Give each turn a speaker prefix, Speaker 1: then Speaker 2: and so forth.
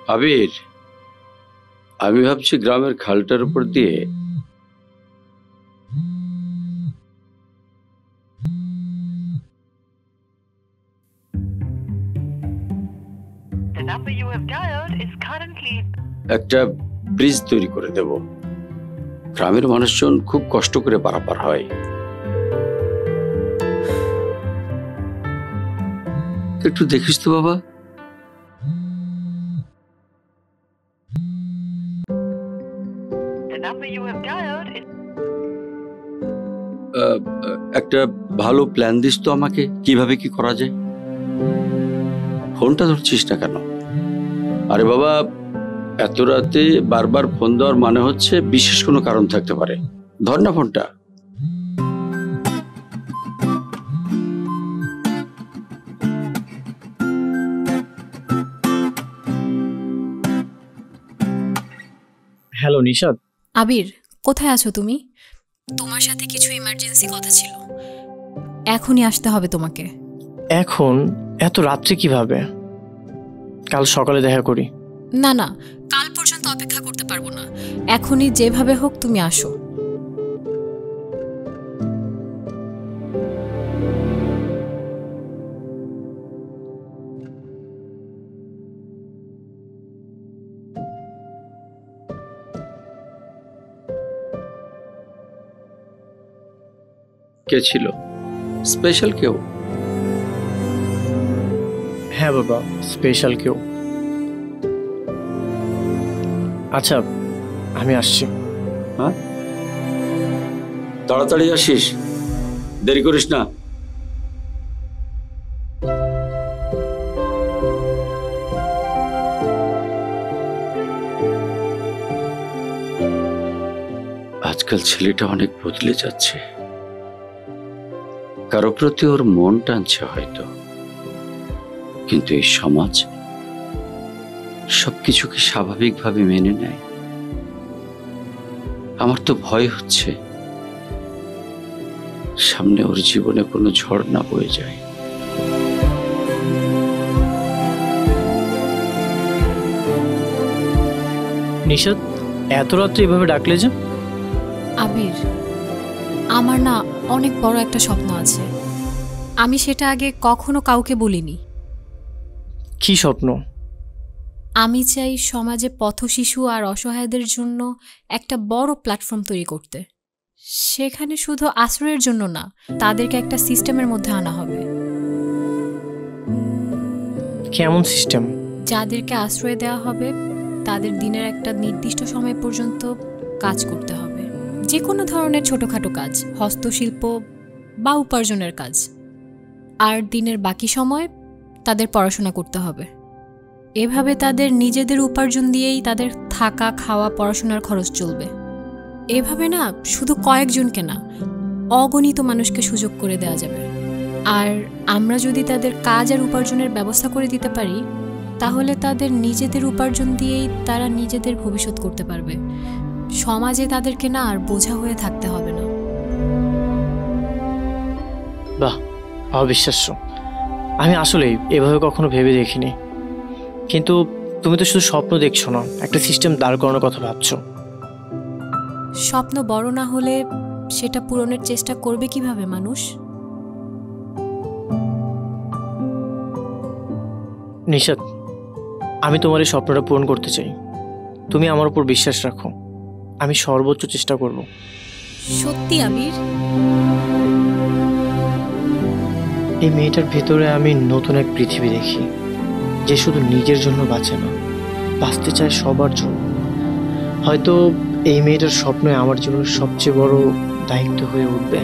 Speaker 1: আবির, আমি ভাবছি গ্রামের খালটার উপর দিয়ে একটা ব্রিজ তৈরি করে দেব। গ্রামের মানুষজন খুব কষ্ট করে পারাপার হয়। একটু দেখিস তো বাবা। একটা ভালো প্ল্যান দিস তো আমাকে, কিভাবে কি করা যায়। ফোনটা ধরছিস না কেন? আরে বাবা, এত রাতে বারবার ফোন দেওয়ার মানে হচ্ছে বিশেষ কোনো কারণ থাকতে পারে। ধর না ফোনটা।
Speaker 2: হ্যালো নিশাদ।
Speaker 3: আবির, কোথায় আছো তুমি? তোমার সাথে কিছু ইমার্জেন্সি কথা ছিল, এখনই আসতে হবে তোমাকে।
Speaker 2: এখন এত রাত্রে কিভাবে? কাল সকালে দেখা করি।
Speaker 3: না না, কাল পর্যন্ত অপেক্ষা করতে পারবো না। এখনই যেভাবে হোক তুমি আসো।
Speaker 1: কে ছিল? স্পেশাল কেউ?
Speaker 2: হ্যাঁ বাবা, স্পেশাল কেউ। আচ্ছা, আমি আসছি।
Speaker 1: হ্যাঁ, তাড়াতাড়ি আসিস, দেরি করিস না। আজকাল ছেলেটা অনেক বদলে যাচ্ছে। কারো প্রতি ওর মন টানছে হয়তো, কিন্তু এই সমাজ সবকিছুকে স্বাভাবিকভাবে মেনে নেয়। আমার তো ভয় হচ্ছে সামনে ওর জীবনে কোনো ঝড় না বয়ে যায়।
Speaker 2: নিশাদ, এত রাত্রে এভাবে ডাকলে যে?
Speaker 3: আবির, আমার না অনেক বড় একটা স্বপ্ন আছে। আমি সেটা আগে কখনো কাউকে বলিনি।
Speaker 2: কি স্বপ্ন?
Speaker 3: আমি চাই সমাজে পথশিশু আর অসহায়দের জন্য একটা বড় প্ল্যাটফর্ম তৈরি করতে। সেখানে শুধু আশ্রয়ের জন্য না, তাদেরকে একটা সিস্টেমের মধ্যে আনা হবে।
Speaker 2: কেমন সিস্টেম?
Speaker 3: যাদেরকে আশ্রয় দেওয়া হবে তাদের দিনের একটা নির্দিষ্ট সময় পর্যন্ত কাজ করতে হবে, যে কোনো ধরনের ছোটোখাটো কাজ, হস্তশিল্প বা উপার্জনের কাজ। আর দিনের বাকি সময় তাদের পড়াশোনা করতে হবে। এভাবে তাদের নিজেদের উপার্জন দিয়েই তাদের থাকা, খাওয়া, পড়াশোনার খরচ চলবে। এভাবে না শুধু কয়েকজনকে না, অগণিত মানুষকে সুযোগ করে দেওয়া যাবে। আর আমরা যদি তাদের কাজ আর উপার্জনের ব্যবস্থা করে দিতে পারি, তাহলে তাদের নিজেদের উপার্জন দিয়েই তারা নিজেদের ভবিষ্যৎ করতে পারবে। সমাজে তাদেরকে না আর বোঝা হয়ে থাকতে হবে না।
Speaker 2: বাহ, অবিশ্বাস্য। আমি আসলেই এভাবে কখনো ভেবে দেখিনি। কিন্তু তুমি তো শুধু স্বপ্ন দেখছো না, একটা সিস্টেম দাঁড় করানোর কথা ভাবছো।
Speaker 3: স্বপ্ন বড় না হলে সেটা পূরণের চেষ্টা করবে কিভাবে মানুষ?
Speaker 2: নিশাদ, আমি তোমার এই স্বপ্নটা পূরণ করতে চাই। তুমি আমার উপর বিশ্বাস রাখো, আমি সর্বোচ্চ চেষ্টা করব।
Speaker 3: সত্যি আবির?
Speaker 2: এই মেয়েটার ভেতরে আমি নতুন এক পৃথিবী দেখি, যে শুধু নিজের জন্য বাঁচে না, বাঁচতে চায় সবার জন্য। হয়তো এই মেয়েটার স্বপ্নই আমার জীবনের সবচেয়ে বড় দায়িত্ব হয়ে উঠবে।